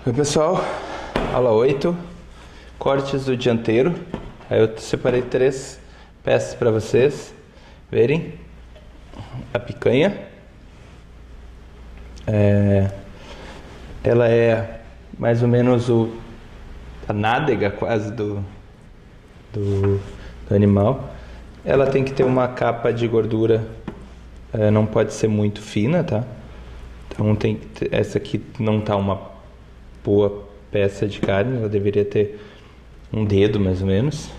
Oi pessoal, aula 8, cortes do dianteiro. Aí eu separei 3 peças para vocês verem. A picanha, ela é mais ou menos a nádega quase do animal. Ela tem que ter uma capa de gordura, não pode ser muito fina, tá? Então essa aqui não tá uma boa peça de carne, ela deveria ter um dedo mais ou menos.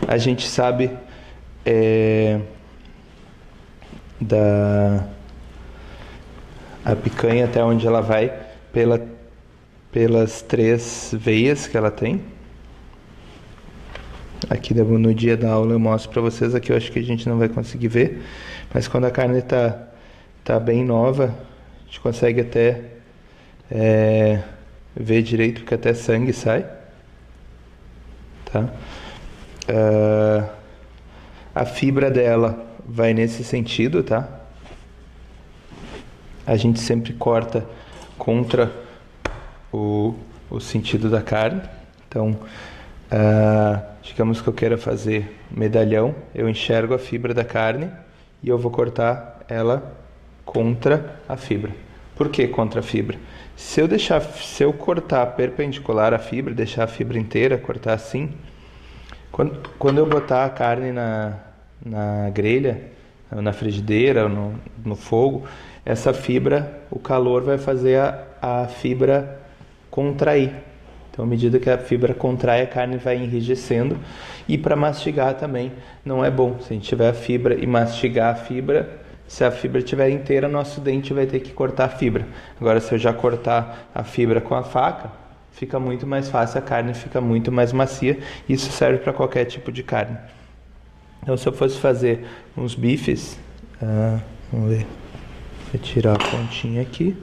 A gente sabe a picanha até onde ela vai pelas 3 veias que ela tem. Aqui no dia da aula eu mostro para vocês. Aqui eu acho que a gente não vai conseguir ver, mas quando a carne tá bem nova, a gente consegue até ver direito, porque até sangue sai, tá? A fibra dela vai nesse sentido, tá? A gente sempre corta contra o sentido da carne. Então, digamos que eu queira fazer medalhão, eu enxergo a fibra da carne e eu vou cortar ela contra a fibra. Por que contra a fibra? Se eu cortar perpendicular à fibra, deixar a fibra inteira, cortar assim, quando eu botar a carne na grelha, na frigideira, no fogo, essa fibra, o calor vai fazer a fibra contrair. Então, à medida que a fibra contrai, a carne vai enrijecendo. E para mastigar também não é bom. Se a gente tiver a fibra e mastigar a fibra, se a fibra estiver inteira, nosso dente vai ter que cortar a fibra. Agora, se eu já cortar a fibra com a faca, fica muito mais fácil, a carne fica muito mais macia. Isso serve para qualquer tipo de carne. Então, se eu fosse fazer uns bifes, vamos ver, vou tirar a pontinha aqui.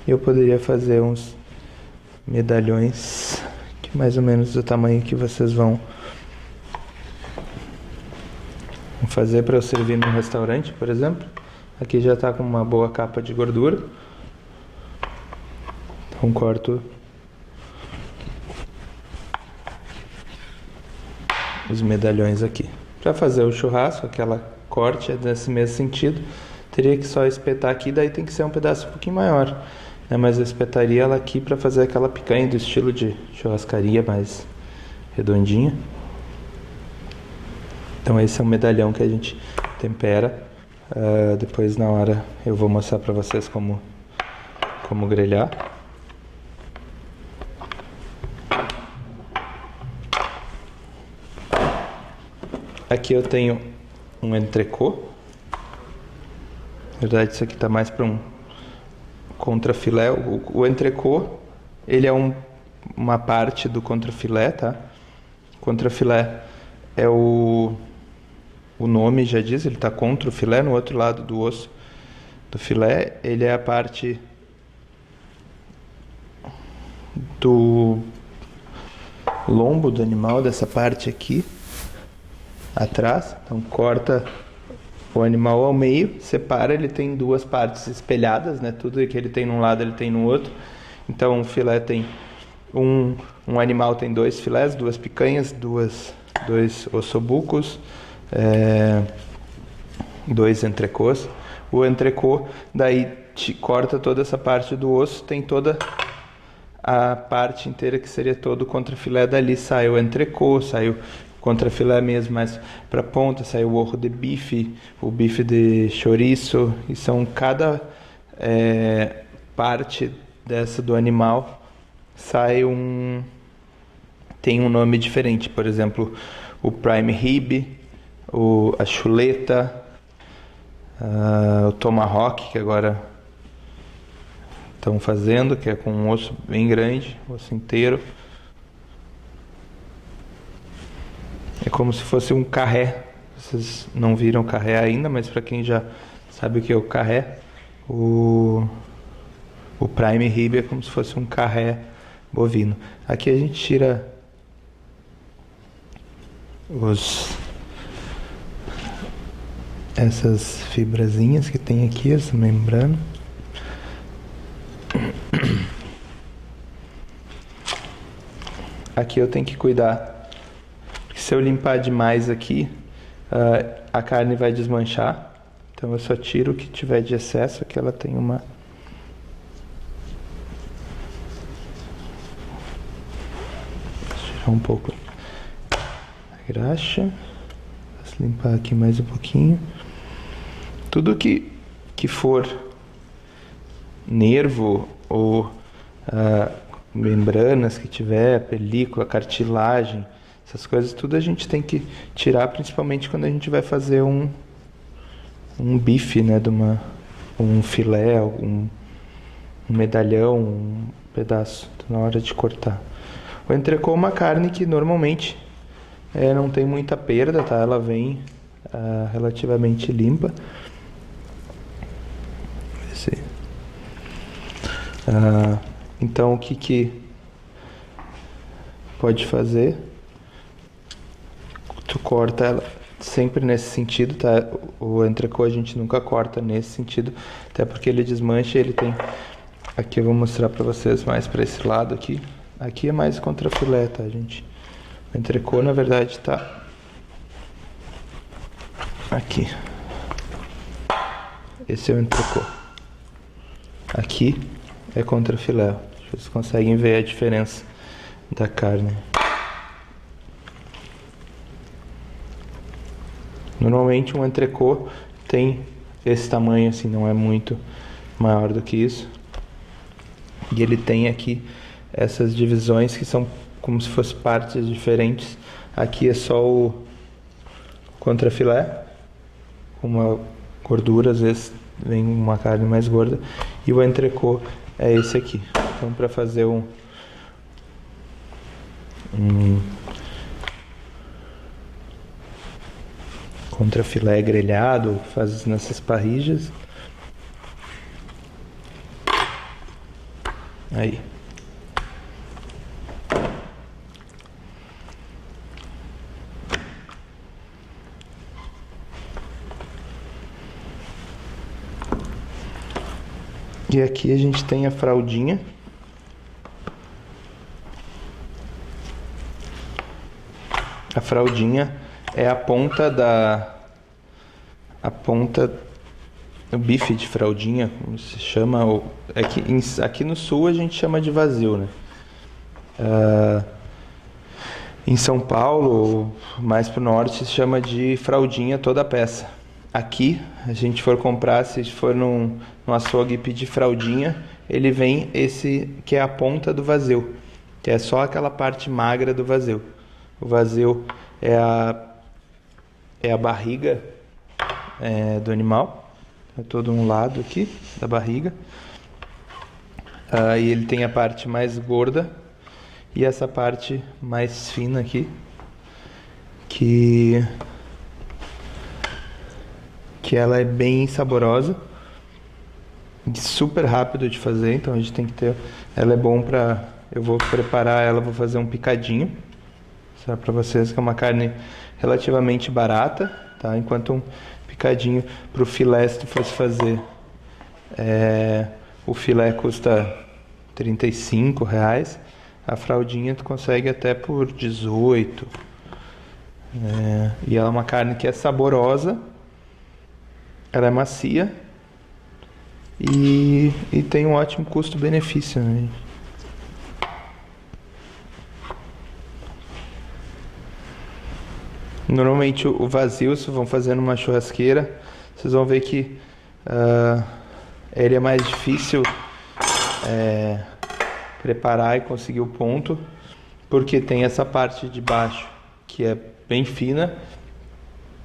Eu poderia fazer uns medalhões, que mais ou menos do tamanho que vocês vão fazer para eu servir no restaurante, por exemplo. Aqui já está com uma boa capa de gordura. Então corto os medalhões aqui. Para fazer o churrasco, aquela corte é nesse mesmo sentido. Teria que só espetar aqui, daí tem que ser um pedaço um pouquinho maior, né? Mas eu espetaria ela aqui para fazer aquela picanha do estilo de churrascaria, mais redondinha. Então esse é um medalhão que a gente tempera. Depois na hora eu vou mostrar para vocês como grelhar. Aqui eu tenho um entrecô. Na verdade isso aqui está mais para um contrafilé. O entrecô, ele é uma parte do contrafilé, tá? Contrafilé é o nome já diz, ele está contra o filé, no outro lado do osso do filé. Ele é a parte do lombo do animal, dessa parte aqui atrás. Então corta o animal ao meio, separa, ele tem 2 partes espelhadas, né? Tudo que ele tem num lado ele tem no outro. Então um filé tem um animal tem 2 filés, 2 picanhas, 2 ossobucos, 2 entrecôs. O entrecô daí corta toda essa parte do osso, tem toda a parte inteira que seria todo o contrafilé. Dali sai o entrecô, sai o contrafilé mesmo, mais para ponta, sai o ojo de bife, o bife de chouriço, e são cada parte dessa do animal sai tem um nome diferente. Por exemplo, o prime rib, a chuleta, o tomahawk, que agora estão fazendo, que é com um osso bem grande, osso inteiro. É como se fosse um carré. Vocês não viram carré ainda, mas para quem já sabe o que é o carré, o prime rib é como se fosse um carré bovino. Aqui a gente tira essas fibrazinhas que tem aqui, essa membrana. aqui eu tenho que cuidar, porque se eu limpar demais aqui, a carne vai desmanchar. Então eu só tiro o que tiver de excesso, aqui ela tem uma... Tirar um pouco a graxa. Vou limpar aqui mais um pouquinho. Tudo que for nervo ou membranas que tiver, película, cartilagem, essas coisas, tudo a gente tem que tirar, principalmente quando a gente vai fazer um bife, né, um filé, um medalhão, um pedaço, na hora de cortar. O entrecô é uma carne que normalmente não tem muita perda, tá? Ela vem relativamente limpa. Então o que pode fazer? Tu corta ela sempre nesse sentido, tá? O entrecô a gente nunca corta nesse sentido, até porque ele desmancha. Ele tem, aqui eu vou mostrar pra vocês mais pra esse lado aqui. Aqui é mais contra filé, tá, gente? O entrecô na verdade tá aqui. Esse é o entrecô. Aqui é contra filé. Vocês conseguem ver a diferença da carne. Normalmente um entrecô tem esse tamanho, assim, não é muito maior do que isso. E ele tem aqui essas divisões que são como se fossem partes diferentes. Aqui é só o contrafilé, com uma gordura, às vezes vem uma carne mais gorda. E o entrecô é esse aqui. Então, para fazer um contrafilé grelhado, faz nessas parrilhas. Aí. E aqui a gente tem a fraldinha. A fraldinha é a ponta do bife de fraldinha, como se chama. Aqui no sul a gente chama de vazio, né? Em São Paulo, mais pro norte, se chama de fraldinha toda a peça. Aqui, a gente for comprar, se for num açougue e pedir fraldinha, ele vem esse que é a ponta do vazio, que é só aquela parte magra do vazio. O vazio é a barriga do animal, é todo um lado aqui da barriga. E ele tem a parte mais gorda e essa parte mais fina aqui, que ela é bem saborosa, super rápido de fazer, então a gente tem que ter. Ela é bom para. Eu vou preparar ela, vou fazer um picadinho, só para vocês, que é uma carne relativamente barata, tá? Enquanto um picadinho pro filé, se tu fosse fazer, o filé custa R$35, a fraldinha tu consegue até por 18. E ela é uma carne que é saborosa, ela é macia e tem um ótimo custo-benefício, né? Normalmente o vazio, se vão fazer numa churrasqueira, vocês vão ver que ele é mais difícil preparar e conseguir o ponto, porque tem essa parte de baixo que é bem fina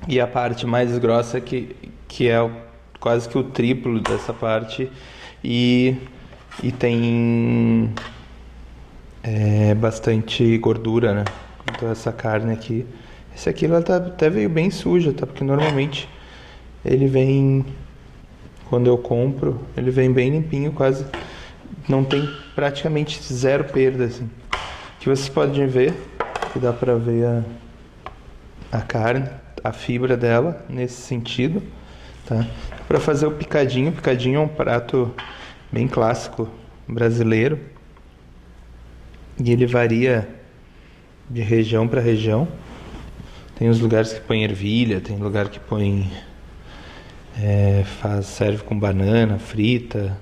e a parte mais grossa que é quase que o triplo dessa parte e tem bastante gordura, né? Então essa carne aqui, esse aqui ela até veio bem suja, tá? Porque normalmente ele vem, quando eu compro, ele vem bem limpinho, quase não tem praticamente zero perda, assim. Aqui vocês podem ver que dá pra ver a carne, a fibra dela nesse sentido, tá? Para fazer o picadinho é um prato bem clássico brasileiro e ele varia de região para região. Tem os lugares que põe ervilha, tem lugar que põe serve com banana frita.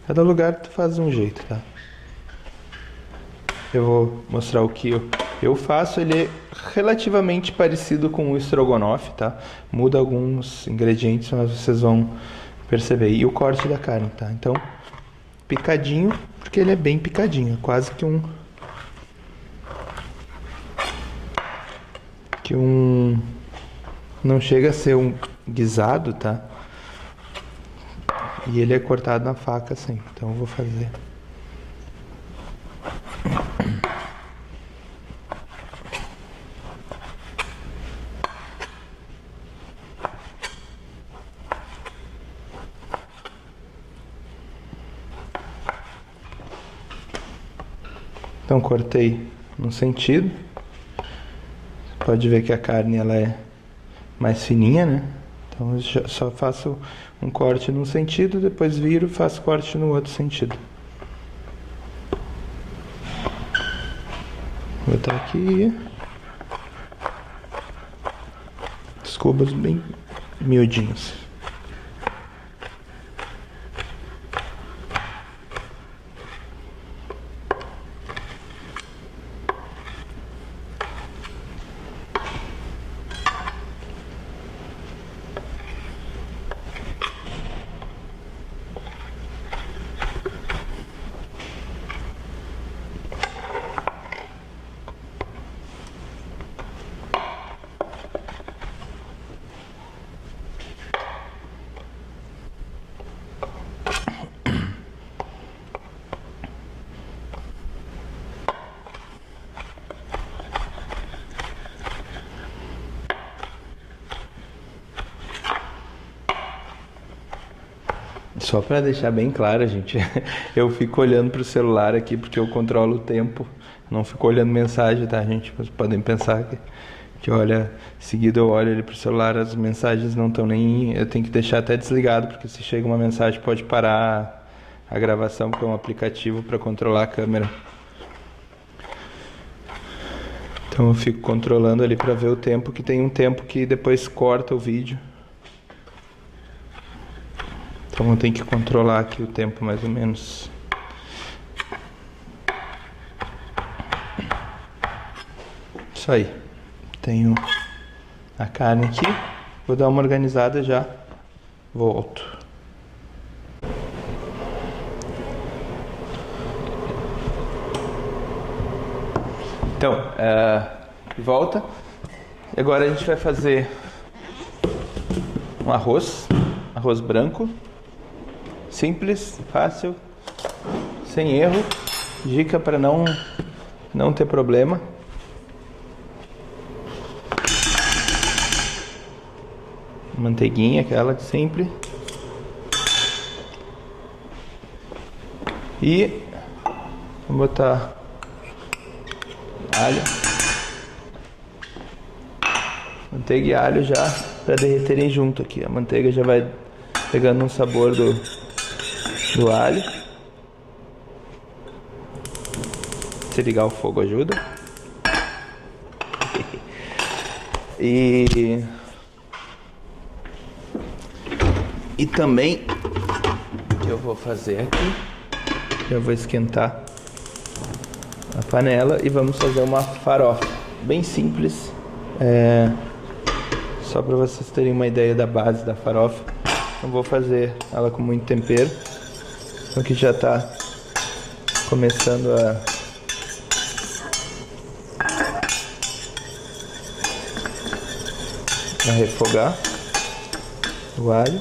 Cada lugar tu faz de um jeito, tá? Eu vou mostrar o que eu faço. Ele é relativamente parecido com o estrogonofe, tá? Muda alguns ingredientes, mas vocês vão perceber. E o corte da carne, tá? Então, picadinho, porque ele é bem picadinho, quase que um não chega a ser um guisado, tá? E ele é cortado na faca assim. Então eu vou fazer. Então cortei no sentido. Pode ver que a carne ela é mais fininha, né? Então eu só faço um corte num sentido, depois viro e faço corte no outro sentido. Vou botar aqui os cubos bem miudinhos. Só para deixar bem claro, gente, eu fico olhando pro celular aqui porque eu controlo o tempo, não fico olhando mensagem, tá, gente? Vocês podem pensar que olha, seguido eu olho ali pro celular, as mensagens não estão nem... Eu tenho que deixar até desligado, porque se chega uma mensagem pode parar a gravação, porque é um aplicativo para controlar a câmera. Então eu fico controlando ali para ver o tempo, que tem um tempo que depois corta o vídeo. Então eu tenho que controlar aqui o tempo mais ou menos. Isso aí. Tenho a carne aqui. Vou dar uma organizada já. Volto. Então, de volta. E agora a gente vai fazer um arroz branco. Simples, fácil, sem erro. Dica para não ter problema. Manteiguinha, aquela de sempre. E vou botar alho. Manteiga e alho já para derreterem junto aqui. A manteiga já vai pegando um sabor do alho. Se ligar o fogo ajuda. E também o que eu vou fazer aqui, eu vou esquentar a panela e vamos fazer uma farofa bem simples, só para vocês terem uma ideia da base da farofa. Não vou fazer ela com muito tempero, então que já está começando a refogar o alho.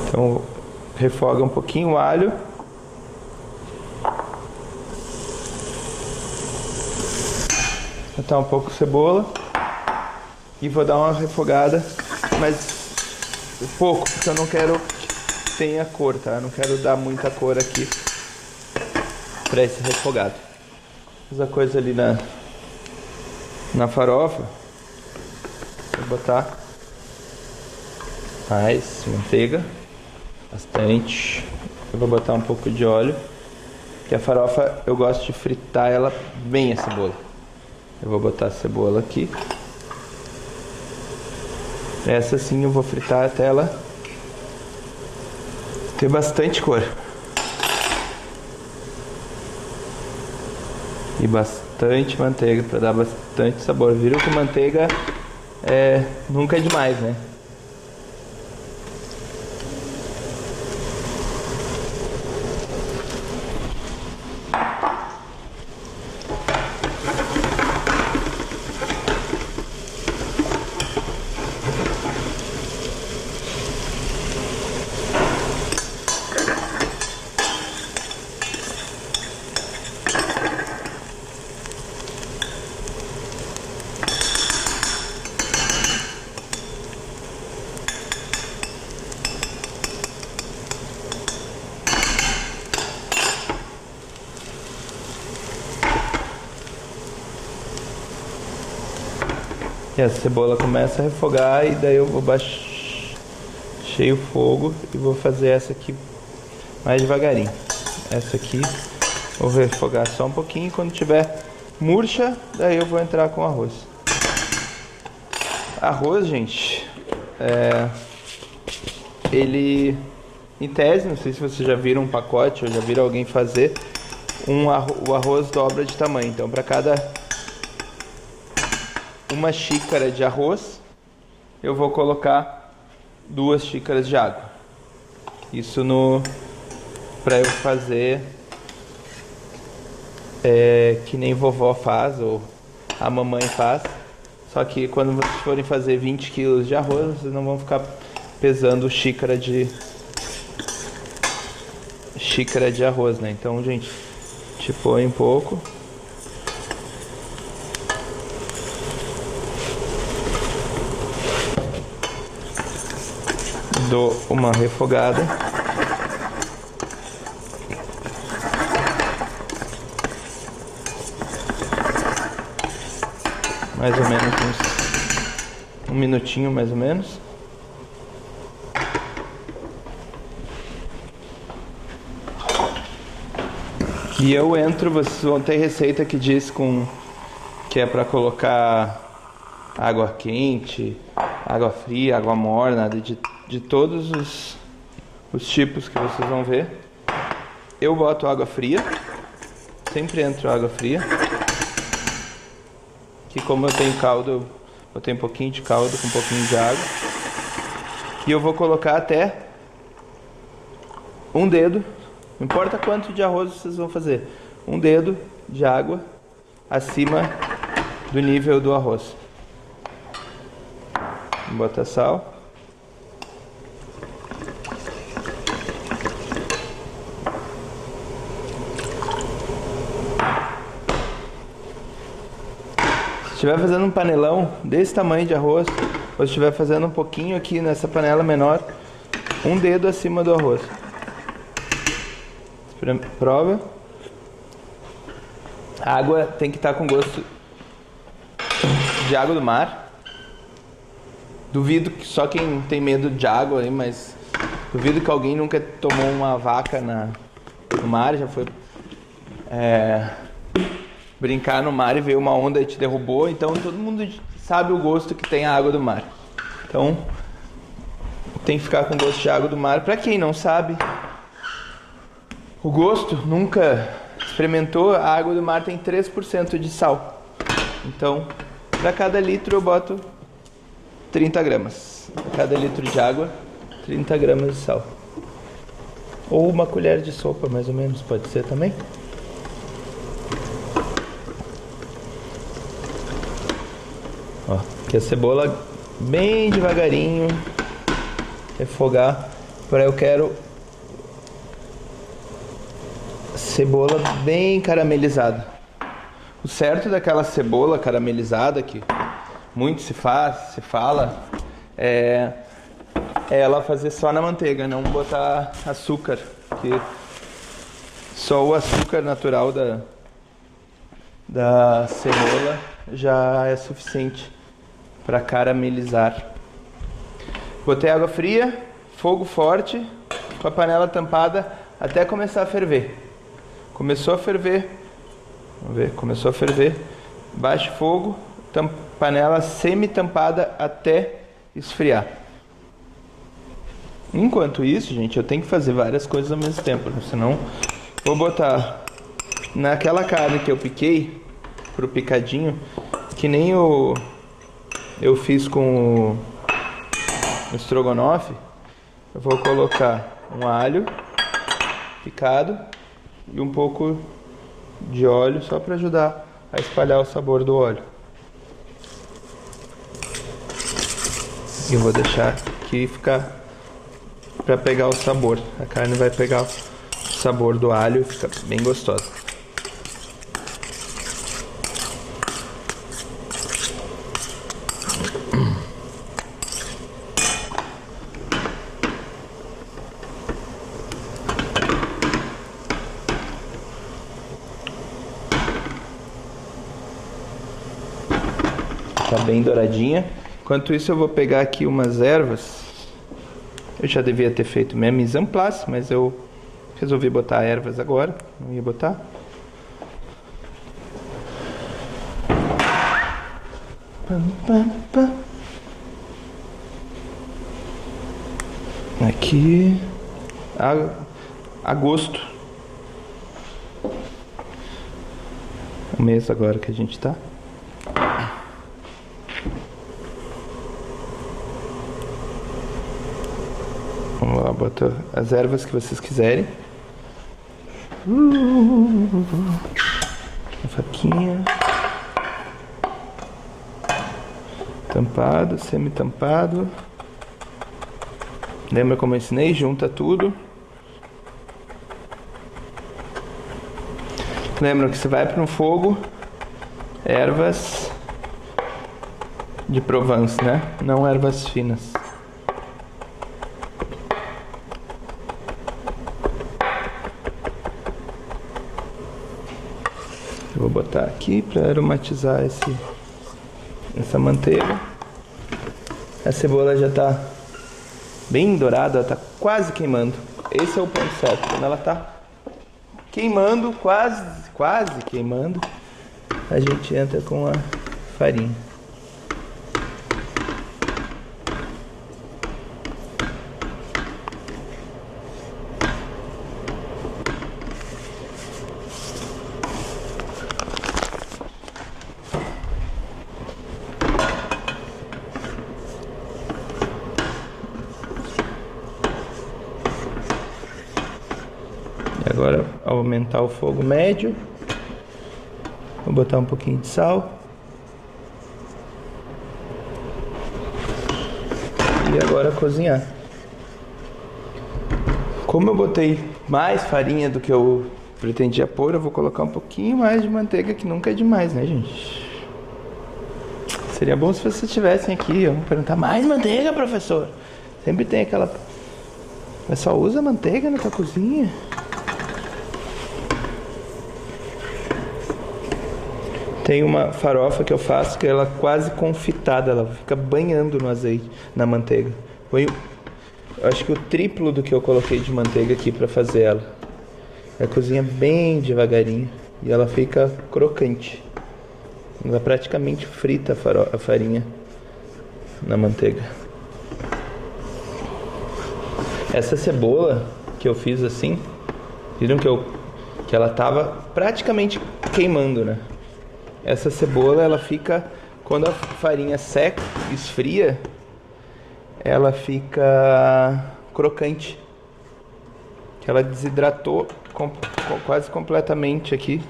Então refoga um pouquinho o alho. Botar um pouco de cebola. E vou dar uma refogada, mas pouco, porque eu não quero que tenha cor, tá? Eu não quero dar muita cor aqui para esse refogado. Fiz a coisa ali Na farofa, vou botar mais manteiga, bastante. Eu vou botar um pouco de óleo, que a farofa eu gosto de fritar ela bem, a cebola. Eu vou botar a cebola aqui. Essa sim eu vou fritar até ela ter bastante cor. E bastante manteiga para dar bastante sabor. Viram que manteiga nunca é demais, né? E a cebola começa a refogar e daí eu vou baixei o fogo e vou fazer essa aqui mais devagarinho. Essa aqui vou refogar só um pouquinho, quando tiver murcha, daí eu vou entrar com arroz. Arroz, gente, ele, em tese, não sei se vocês já viram um pacote ou já viram alguém fazer, o arroz dobra de tamanho. Então, para cada uma xícara de arroz, eu vou colocar 2 xícaras de água. Isso para eu fazer que nem vovó faz ou a mamãe faz. Só que quando vocês forem fazer 20 quilos de arroz, vocês não vão ficar pesando xícara de arroz, né? Então, gente, te põe um pouco. Dou uma refogada. Mais ou menos um minutinho, mais ou menos. E eu entro, vocês vão ter receita que diz que é para colocar água quente, água fria, água morna, de todos os tipos que vocês vão ver. Eu boto água fria, sempre entro água fria, que como eu tenho caldo, eu botei um pouquinho de caldo com um pouquinho de água. E eu vou colocar até um dedo, não importa quanto de arroz vocês vão fazer, um dedo de água acima do nível do arroz. Bota sal. Se estiver fazendo um panelão desse tamanho de arroz, ou se estiver fazendo um pouquinho aqui nessa panela menor, um dedo acima do arroz. Prova. A água tem que estar com gosto de água do mar. Duvido que só quem tem medo de água aí, mas duvido que alguém nunca tomou uma vaca no mar, já foi brincar no mar e veio uma onda e te derrubou. Então todo mundo sabe o gosto que tem a água do mar. Então tem que ficar com gosto de água do mar. Para quem não sabe, o gosto, nunca experimentou, a água do mar tem 3% de sal. Então, para cada litro eu boto 30 gramas. Para cada litro de água, 30 gramas de sal. Ou uma colher de sopa, mais ou menos, pode ser também. Ó, aqui a cebola bem devagarinho, refogar, para eu quero cebola bem caramelizada. O certo daquela cebola caramelizada que muito se fala, é ela fazer só na manteiga, não botar açúcar, que só o açúcar natural da cebola já é suficiente para caramelizar. Botei água fria, fogo forte, com a panela tampada até começar a ferver. Começou a ferver, vamos ver, começou a ferver, baixe fogo, panela semi-tampada até esfriar. Enquanto isso, gente, eu tenho que fazer várias coisas ao mesmo tempo, né? Senão vou botar naquela carne que eu piquei pro picadinho, que nem eu fiz com o estrogonofe. Eu vou colocar um alho picado e um pouco de óleo só para ajudar a espalhar o sabor do óleo. E vou deixar aqui ficar para pegar o sabor. A carne vai pegar o sabor do alho e fica bem gostosa. Tá bem douradinha. Enquanto isso eu vou pegar aqui umas ervas. Eu já devia ter feito minha mise en place, mas eu resolvi botar ervas agora. Não ia botar. Aqui a gosto. O mês agora que a gente tá. Vamos lá, bota as ervas que vocês quiserem. Uma faquinha. Tampado, semi-tampado. Lembra como eu ensinei? Junta tudo. Lembra que você vai para um fogo, ervas de Provence, né? Não ervas finas. Vou botar aqui para aromatizar essa manteiga. A cebola já está bem dourada, está quase queimando. Esse é o ponto certo. Quando ela está queimando, quase queimando, a gente entra com a farinha. Agora, ao aumentar o fogo médio, vou botar um pouquinho de sal. E agora cozinhar. Como eu botei mais farinha do que eu pretendia pôr, eu vou colocar um pouquinho mais de manteiga, que nunca é demais, né, gente? Seria bom se vocês estivessem aqui. Eu vou perguntar, mais manteiga, professor? Sempre tem aquela... Mas só usa manteiga na tua cozinha? Tem uma farofa que eu faço que ela é quase confitada, ela fica banhando no azeite, na manteiga. Eu acho que o triplo do que eu coloquei de manteiga aqui para fazer ela. Ela cozinha bem devagarinho e ela fica crocante. Ela praticamente frita a farinha na manteiga. Essa cebola que eu fiz assim, viram que ela tava praticamente queimando, né? Essa cebola, ela fica, quando a farinha seca, esfria, ela fica crocante. Que ela desidratou quase completamente aqui.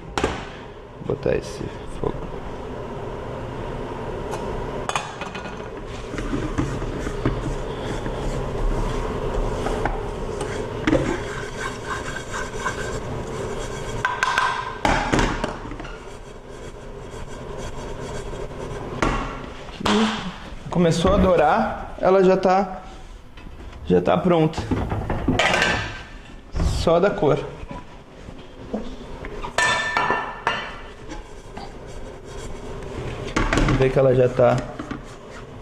Vou botar esse fogo. Começou a dourar, ela já tá pronta. Só da cor. Vê que ela já tá...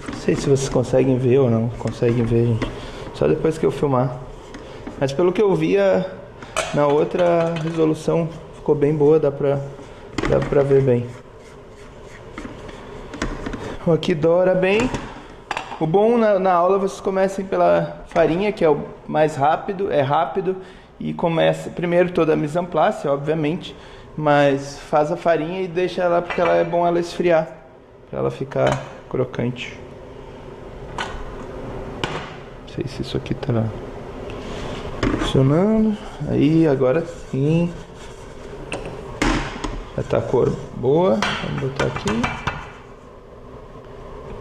Não sei se vocês conseguem ver ou não. Conseguem ver, gente. Só depois que eu filmar. Mas pelo que eu via na outra resolução, ficou bem boa, dá pra ver bem. Aqui doura bem. O bom na aula, vocês comecem pela farinha, que é o mais rápido, e começa primeiro toda a mise en place, obviamente, mas faz a farinha e deixa ela, porque ela é bom ela esfriar, para ela ficar crocante. Não sei se isso aqui tá funcionando. Aí, agora sim. Já tá a cor boa. Vamos botar aqui.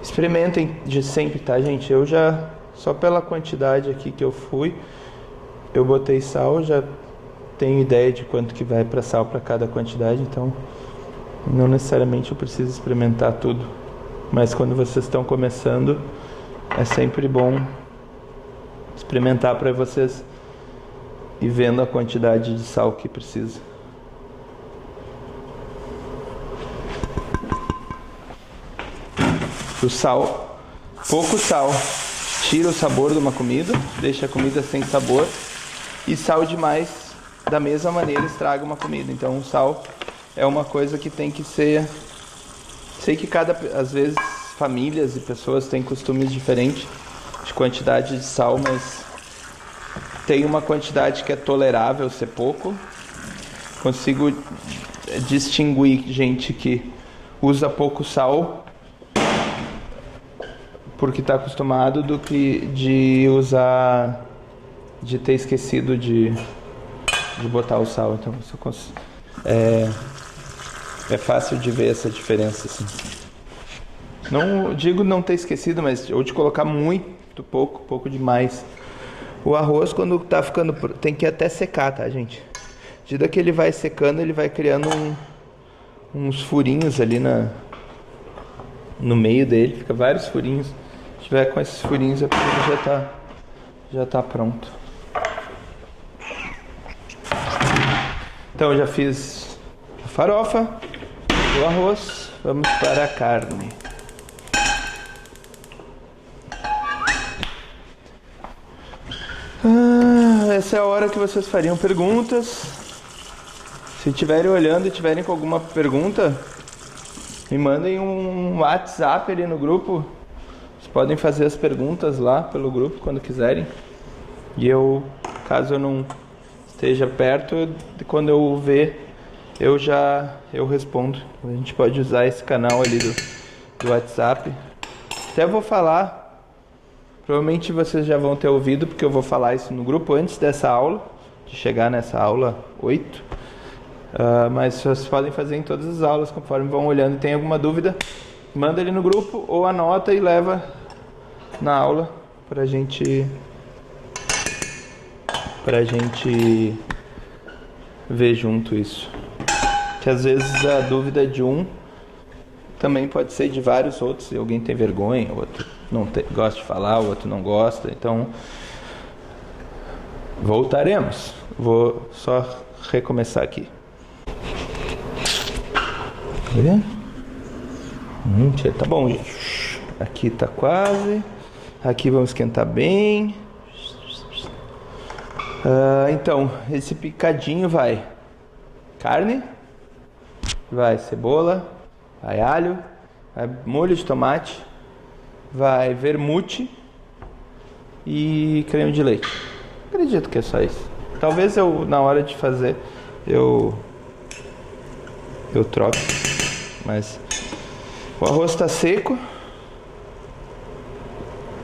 Experimentem de sempre, tá, gente? Eu já, só pela quantidade aqui que eu fui, eu botei sal, já tenho ideia de quanto que vai para sal para cada quantidade, então não necessariamente eu preciso experimentar tudo. Mas quando vocês estão começando, é sempre bom experimentar para vocês ir vendo a quantidade de sal que precisa. O sal, pouco sal, tira o sabor de uma comida, deixa a comida sem sabor, e sal demais, da mesma maneira, estraga uma comida. Então o sal é uma coisa que tem que ser... Sei que às vezes famílias e pessoas têm costumes diferentes de quantidade de sal, mas tem uma quantidade que é tolerável ser pouco. Consigo distinguir gente que usa pouco sal porque está acostumado, do que de ter esquecido de botar o sal. Então é fácil de ver essa diferença, assim. Não digo não ter esquecido, mas ou de colocar muito pouco demais. O arroz, quando tá ficando, tem que até secar, tá, gente? À medida que ele vai secando, ele vai criando uns furinhos ali no meio dele, fica vários furinhos. Se tiver com esses furinhos é porque ele já tá pronto. Então eu já fiz a farofa, o arroz, vamos para a carne. Essa é a hora que vocês fariam perguntas. Se estiverem olhando e tiverem com alguma pergunta, me mandem um WhatsApp ali no grupo. Vocês podem fazer as perguntas lá pelo grupo quando quiserem. E eu, caso eu não esteja perto, quando eu ver, eu respondo. A gente pode usar esse canal ali do WhatsApp. Até vou falar, provavelmente vocês já vão ter ouvido, porque eu vou falar isso no grupo antes dessa aula, de chegar nessa aula 8. Mas vocês podem fazer em todas as aulas, conforme vão olhando. Tem alguma dúvida, manda ali no grupo ou anota e leva na aula pra gente ver junto isso. Que às vezes a dúvida de um também pode ser de vários outros. Se alguém tem vergonha, o outro não gosta de falar, o outro não gosta. Então voltaremos. Vou só recomeçar aqui. Tá bom, gente. Aqui tá quase. Aqui vamos esquentar bem. Então, esse picadinho vai carne, vai cebola, vai alho, vai molho de tomate, vai vermute e creme de leite. Acredito que é só isso. Talvez na hora de fazer, eu troco. Mas o arroz está seco.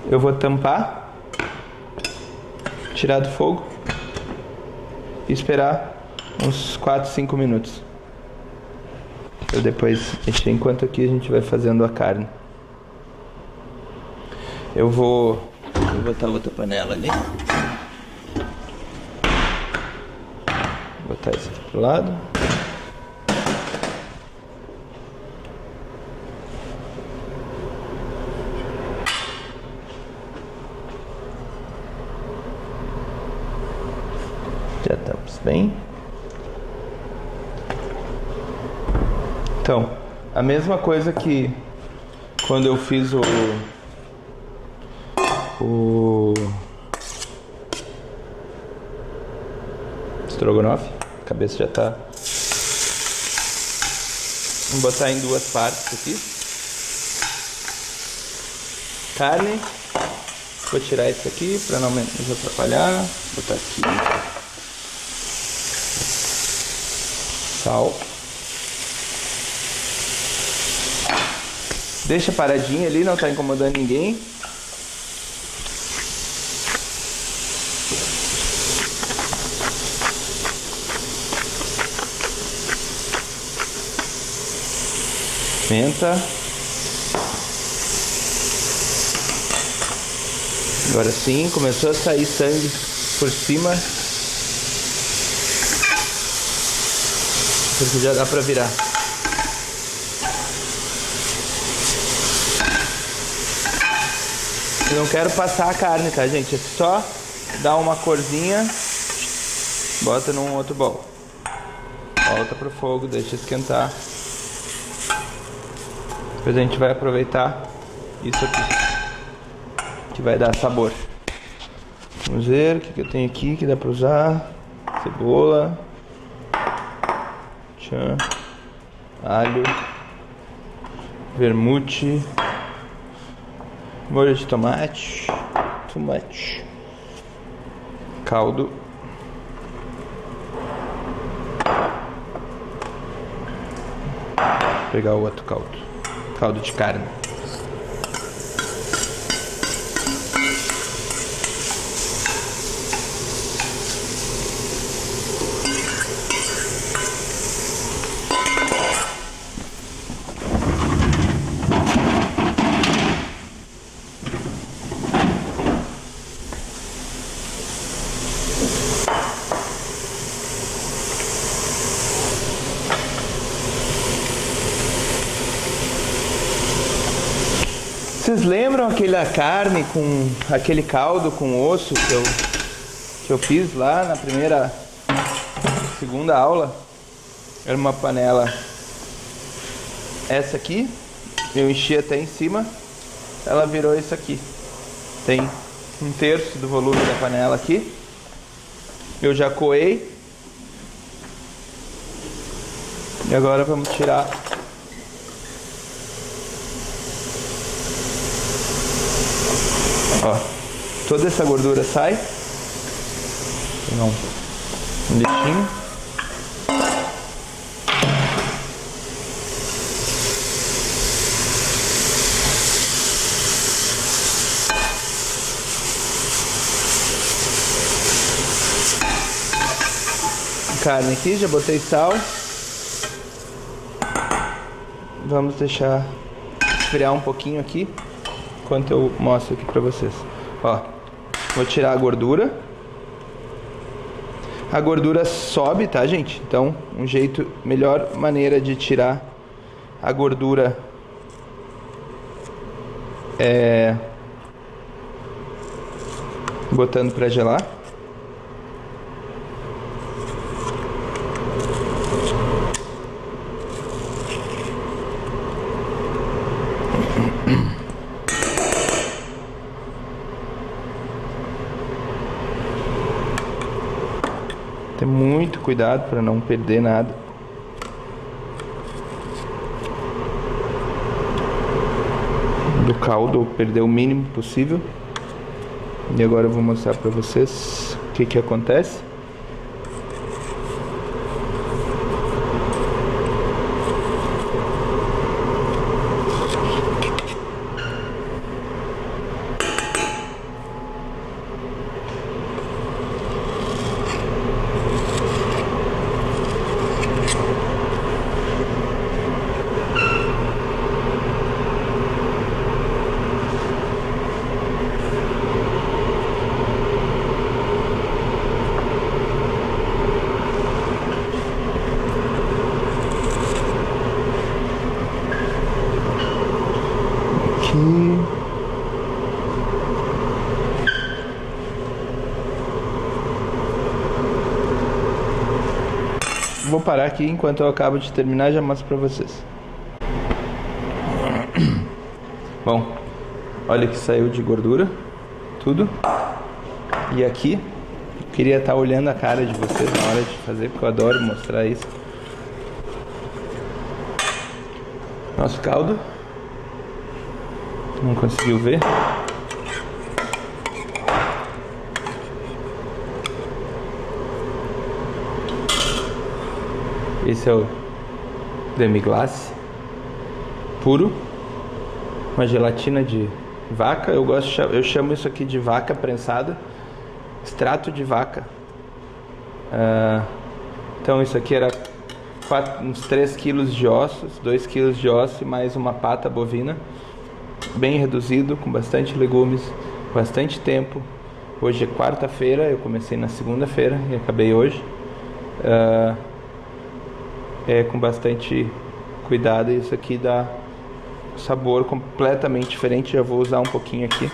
Eu vou tampar, tirar do fogo e esperar uns 4, 5 minutos. Eu depois mexer, enquanto aqui a gente vai fazendo a carne. Eu vou botar outra panela ali. Vou botar esse aqui pro lado. Já estamos bem. Então, a mesma coisa que quando eu fiz o estrogonofe. A cabeça já tá. Vou botar em duas partes aqui. Carne. Vou tirar isso aqui para não nos atrapalhar. Vou botar aqui. Sal. Deixa paradinho ali, não tá incomodando ninguém. Pimenta. Agora sim, começou a sair sangue por cima. Porque já dá pra virar. Eu não quero passar a carne, tá, gente? É só dar uma corzinha. Bota num outro bowl. Volta pro fogo, deixa esquentar. Depois a gente vai aproveitar isso aqui, que vai dar sabor. Vamos ver o que eu tenho aqui que dá pra usar. Cebola. Tchan. Alho. Vermute. Molho de tomate. Caldo. Vou pegar o outro caldo. Caldo de carne. Vocês lembram aquela carne com aquele caldo com osso que eu fiz lá na segunda aula? Era uma panela essa aqui, eu enchi até em cima, ela virou isso aqui. Tem 1/3 do volume da panela aqui. Eu já coei. E agora vamos tirar ó, toda essa gordura sai. Não, um lixinho. Carne aqui, já botei sal. Vamos deixar esfriar um pouquinho aqui enquanto eu mostro aqui pra vocês. Ó, vou tirar a gordura. A gordura sobe, tá, gente? Então, melhor maneira de tirar a gordura é botando pra gelar. Ter muito cuidado para não perder nada. Do caldo, ou perder o mínimo possível. E agora eu vou mostrar para vocês o que acontece. Vou parar aqui enquanto eu acabo de terminar, já mostro pra vocês. Bom, olha que saiu de gordura, tudo. E aqui, eu queria estar olhando a cara de vocês na hora de fazer, porque eu adoro mostrar isso. Nosso caldo. Não conseguiu ver? Esse é o demi-glace puro, uma gelatina de vaca. Eu chamo isso aqui de vaca prensada, extrato de vaca. Então isso aqui era uns 3 quilos de ossos, 2 quilos de osso e mais uma pata bovina, bem reduzido, com bastante legumes, bastante tempo. Hoje é quarta-feira, eu comecei na segunda-feira e acabei hoje. Com bastante cuidado, e isso aqui dá sabor completamente diferente. Já vou usar um pouquinho aqui.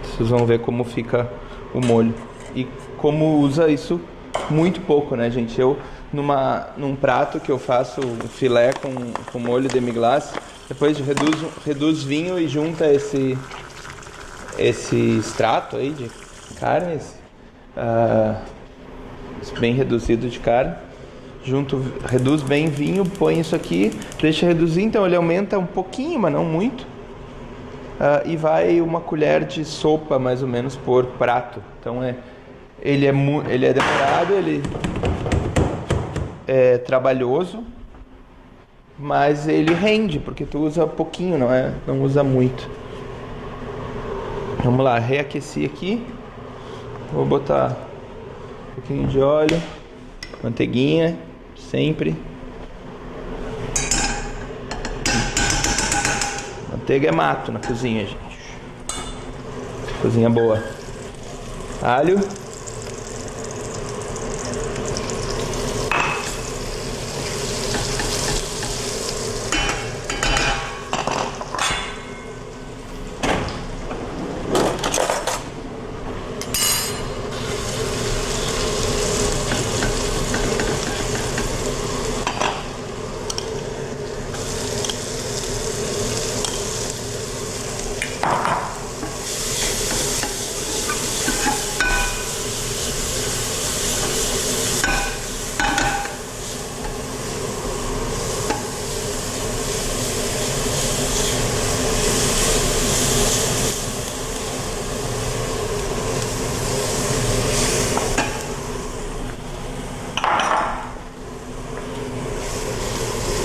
Vocês vão ver como fica o molho e como usa isso muito pouco, né, gente? Eu num prato que eu faço um filé com molho demi-glace, depois reduz vinho e junta esse extrato aí de carnes, bem reduzido de carne. Reduz bem vinho, põe isso aqui, deixa reduzir, então ele aumenta um pouquinho, mas não muito. E vai uma colher de sopa, mais ou menos, por prato. Então ele é demorado, ele é trabalhoso, mas ele rende, porque tu usa pouquinho, não usa muito. Vamos lá, reaqueci aqui. Vou botar um pouquinho de óleo, manteiguinha, sempre. Manteiga é mato na cozinha, gente. Cozinha boa. Alho.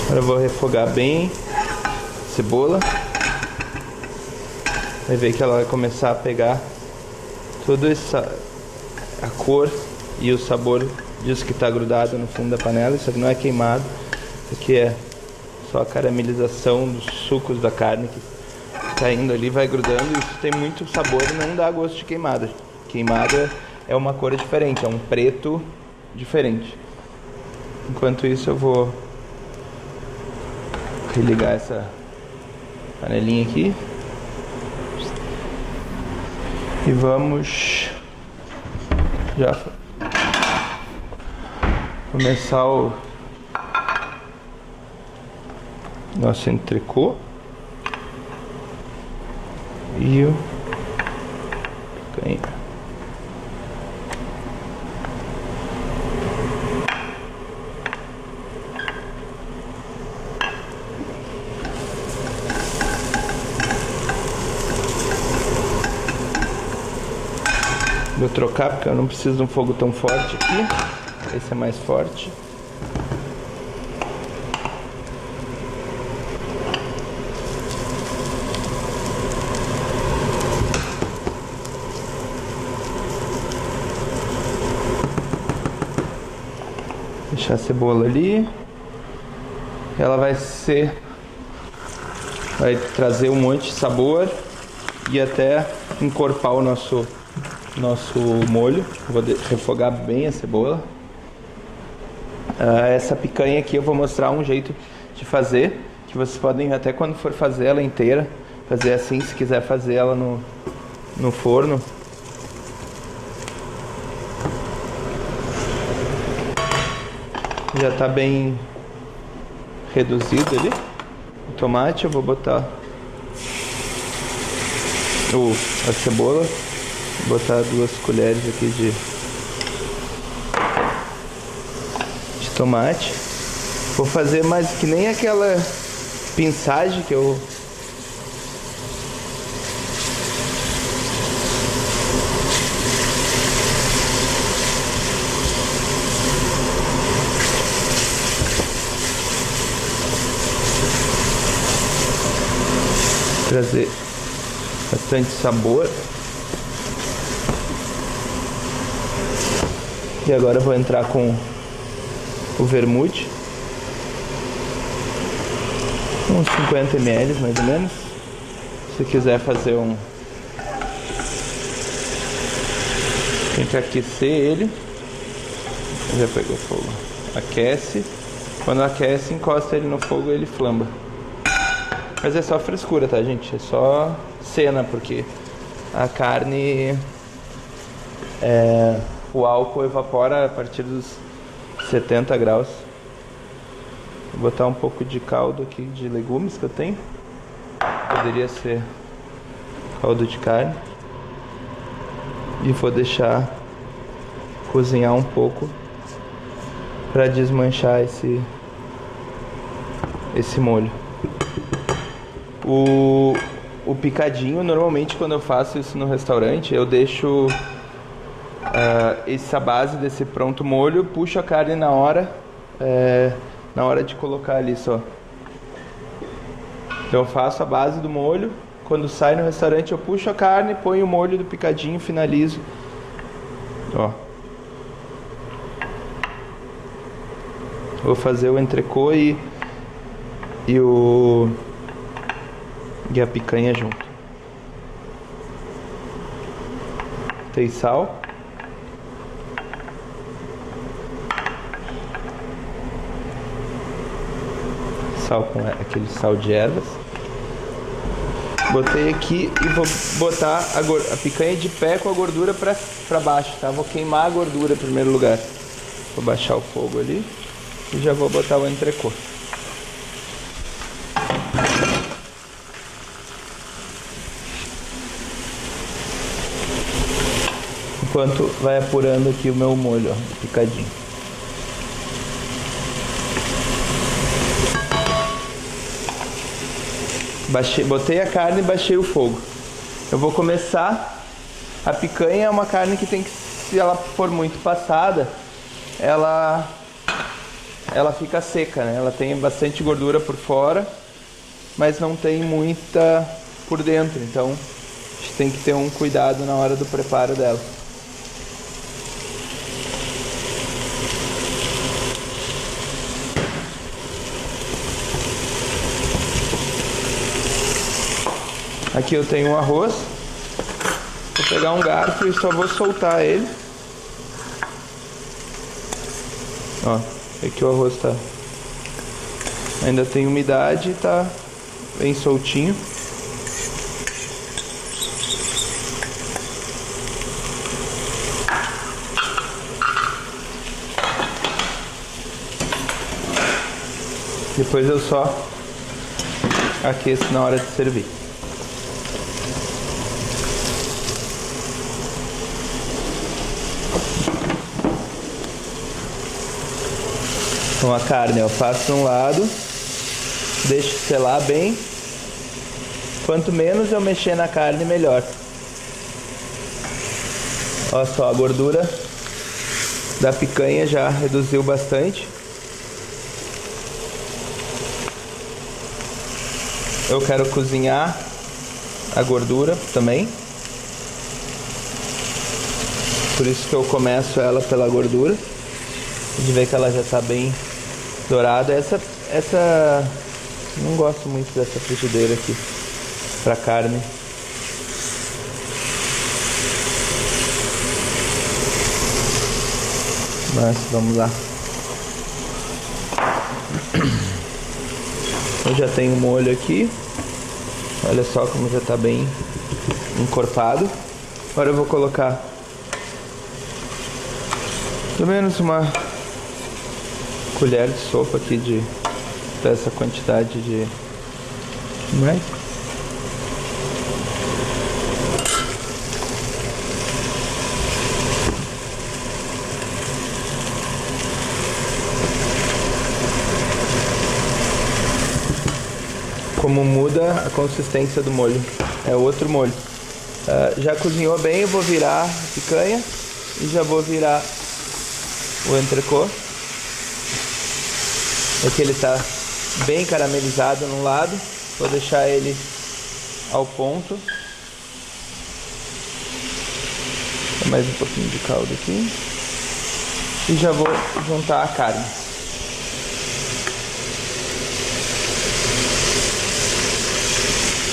Agora eu vou refogar bem a cebola. Vai ver que ela vai começar a pegar toda a cor e o sabor disso que está grudado no fundo da panela. Isso aqui não é queimado, isso aqui é só a caramelização dos sucos da carne que está indo ali, vai grudando. Isso tem muito sabor e não dá gosto de queimada. Queimada é uma cor diferente, é um preto diferente. Enquanto isso eu vou religar essa panelinha aqui e vamos já começar o nosso entrecô e o picanha. Vou trocar porque eu não preciso de um fogo tão forte aqui. Esse é mais forte. Deixar a cebola ali. Ela vai trazer um monte de sabor e até encorpar o nosso molho. Vou refogar bem a cebola. Essa picanha aqui eu vou mostrar um jeito de fazer, que vocês podem, até quando for fazer ela inteira, fazer assim, se quiser fazer ela no forno. Já está bem reduzido ali o tomate. Eu vou botar a cebola. Vou botar 2 colheres aqui de tomate. Vou fazer mais que nem aquela pinçagem que eu trazer bastante sabor. E agora eu vou entrar com o vermute, uns 50 ml mais ou menos. Se quiser fazer tem que aquecer ele. Já pegou fogo. Aquece. Quando aquece, encosta ele no fogo e ele flamba. Mas é só frescura, tá, gente? É só cena, porque a carne, o álcool evapora a partir dos 70 graus. Vou botar um pouco de caldo aqui de legumes que eu tenho. Poderia ser caldo de carne. E vou deixar cozinhar um pouco para desmanchar esse molho. O picadinho, normalmente quando eu faço isso no restaurante, eu deixo essa base desse pronto molho, puxo a carne na hora de colocar ali só. Então eu faço a base do molho, quando sai no restaurante eu puxo a carne, ponho o molho do picadinho, finalizo. Ó. Vou fazer o entrecô e a picanha junto. Tem sal. Sal com aquele sal de ervas. Botei aqui e vou botar a picanha de pé com a gordura pra baixo, tá? Vou queimar a gordura em primeiro lugar. Vou baixar o fogo ali e já vou botar o entrecô. Enquanto vai apurando aqui o meu molho, ó, picadinho. Botei a carne e baixei o fogo. Eu vou começar. A picanha é uma carne que tem que, se ela for muito passada, ela fica seca, né? Ela tem bastante gordura por fora, mas não tem muita por dentro. Então a gente tem que ter um cuidado na hora do preparo dela. Aqui eu tenho um arroz. Vou pegar um garfo e só vou soltar ele. Ó, aqui o arroz tá... ainda tem umidade e tá bem soltinho. Depois eu só aqueço na hora de servir. Então a carne eu faço de um lado, deixo selar bem. Quanto menos eu mexer na carne, melhor. Olha só, a gordura da picanha já reduziu bastante. Eu quero cozinhar a gordura também. Por isso que eu começo ela pela gordura. A gente vê que ela já está bem dourada. Essa não gosto muito dessa frigideira aqui para carne. Mas vamos lá. Eu já tenho o molho aqui. Olha só como já está bem encorpado. Agora eu vou colocar pelo menos uma colher de sopa aqui dessa quantidade de... mais. como muda a consistência do molho. É outro molho. Já cozinhou bem, eu vou virar a picanha e já vou virar o entrecô. Aqui ele tá bem caramelizado num lado, vou deixar ele ao ponto. Mais um pouquinho de caldo aqui. E já vou juntar a carne.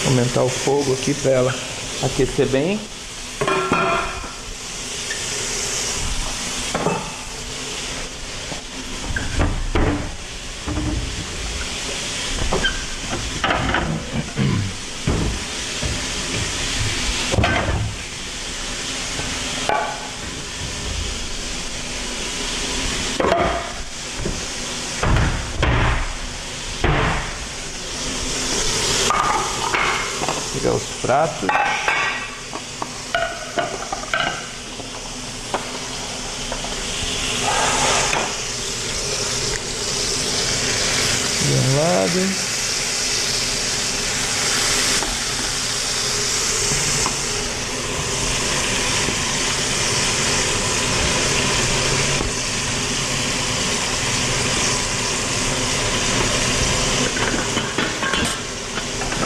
Aumentar o fogo aqui para ela aquecer bem. Pegar os pratos. De um lado.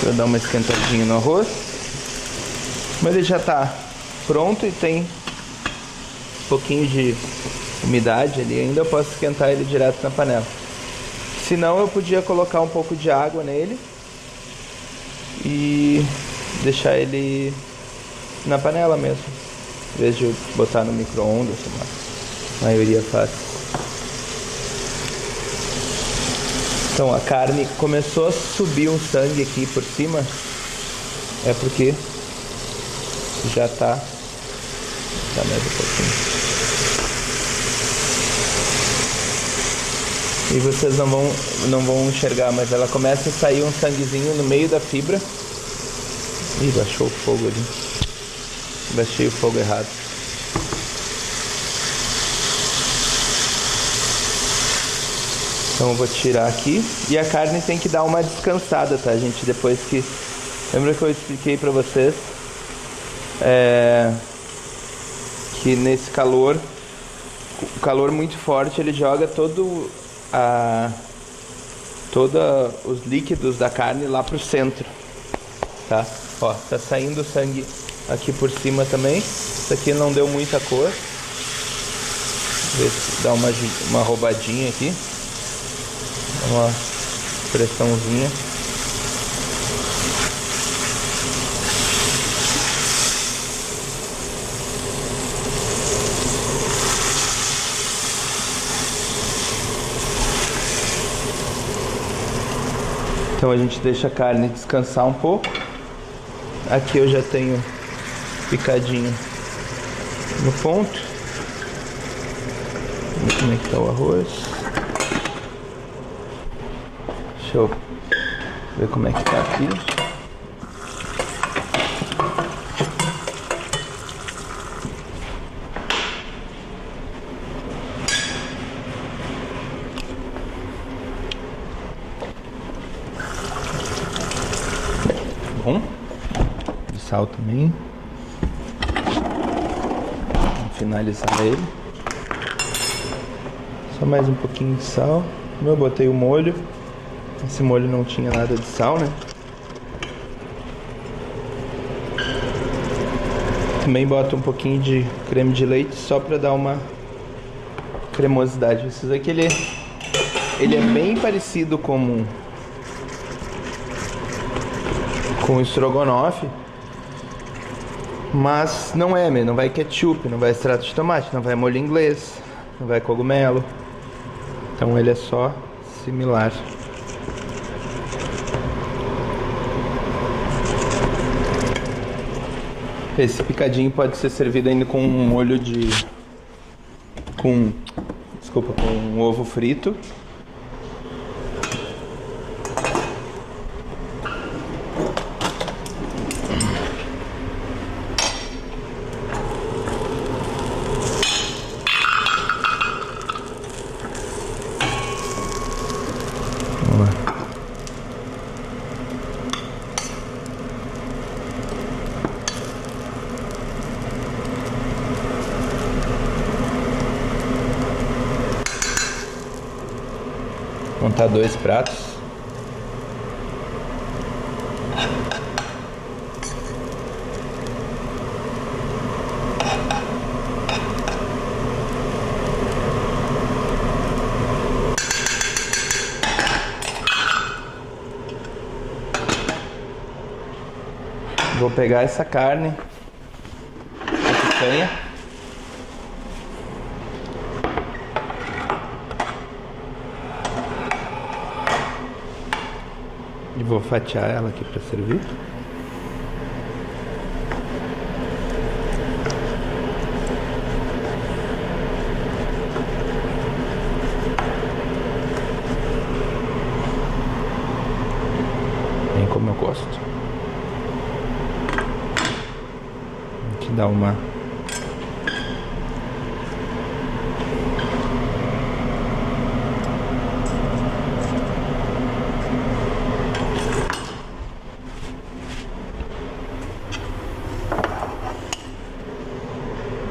Vou dar uma esquentadinha no arroz. Mas ele já está pronto e tem um pouquinho de umidade ali ainda, eu posso esquentar ele direto na panela. Se não, eu podia colocar um pouco de água nele e deixar ele na panela mesmo, em vez de botar no micro-ondas, a maioria faz. Então a carne começou a subir um sangue aqui por cima, é porque já tá mais um pouquinho. E vocês não vão enxergar, mas ela começa a sair um sanguezinho no meio da fibra. Ih, baixou o fogo ali. Baixei o fogo errado. Então eu vou tirar aqui. E a carne tem que dar uma descansada, tá, gente? Depois que... Lembra que eu expliquei pra vocês? Que nesse calor, o calor muito forte, ele joga todos os líquidos da carne lá pro centro, tá? Ó, tá saindo sangue aqui por cima também. Isso aqui não deu muita cor. Ver se dá uma roubadinha aqui. Uma pressãozinha. Então a gente deixa a carne descansar um pouco. Aqui eu já tenho picadinho no ponto. Vamos ver como é que tá o arroz. Deixa eu ver como é que tá aqui. Bom, de sal também. Vamos finalizar ele. Só mais um pouquinho de sal. Como eu botei o molho, esse molho não tinha nada de sal, né? Também boto um pouquinho de creme de leite só para dar uma cremosidade. Esse aqui ele é bem parecido com o estrogonofe, mas não é, não vai ketchup, não vai extrato de tomate, não vai molho inglês, não vai cogumelo. Então ele é só similar. Esse picadinho pode ser servido ainda com um molho com um ovo frito. Montar 2 pratos. Vou pegar essa carne, a picanha, e vou fatiar ela aqui para servir. Bem como eu gosto. Dá uma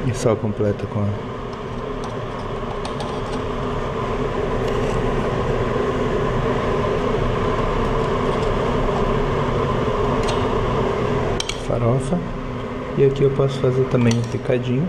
e só completa com a farofa. E aqui eu posso fazer também um picadinho.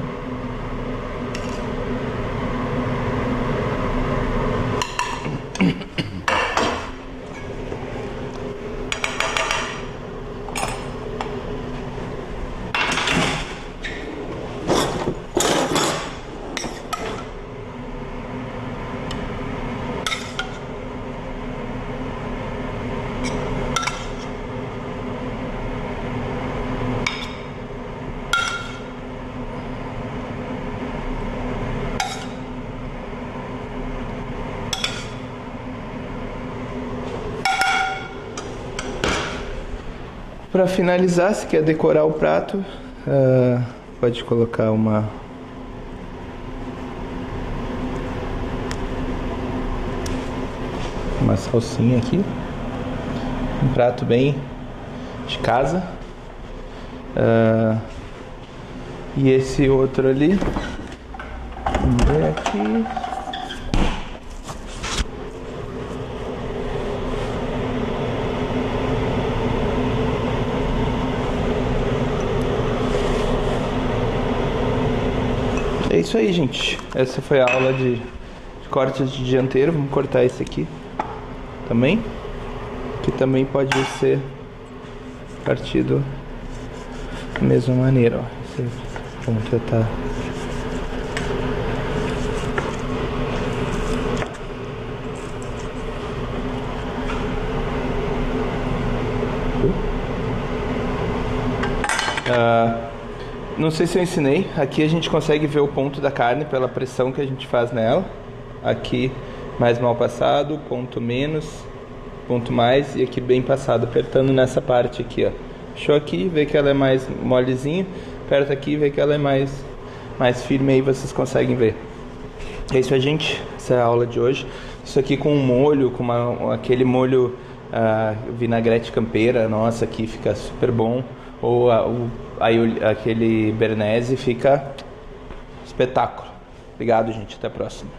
Para finalizar, se quer decorar o prato, pode colocar uma salsinha aqui. Um prato bem de casa. E esse outro ali, vamos ver aqui. É isso aí, gente. Essa foi a aula de cortes de dianteiro. Vamos cortar esse aqui também, que também pode ser partido da mesma maneira, ó. Esse ponto já tá. Não sei se eu ensinei. Aqui a gente consegue ver o ponto da carne pela pressão que a gente faz nela. Aqui mais mal passado, ponto menos, ponto mais, e aqui bem passado, apertando nessa parte aqui, ó. Puxou aqui, vê que ela é mais molezinha, aperta aqui, vê que ela é mais firme, aí vocês conseguem ver. É isso aí, gente. Essa é a aula de hoje. Isso aqui com um molho, com aquele molho vinagrete campeira, nossa, aqui fica super bom. Ou aquele Bernese, fica espetáculo. Obrigado, gente. Até a próxima.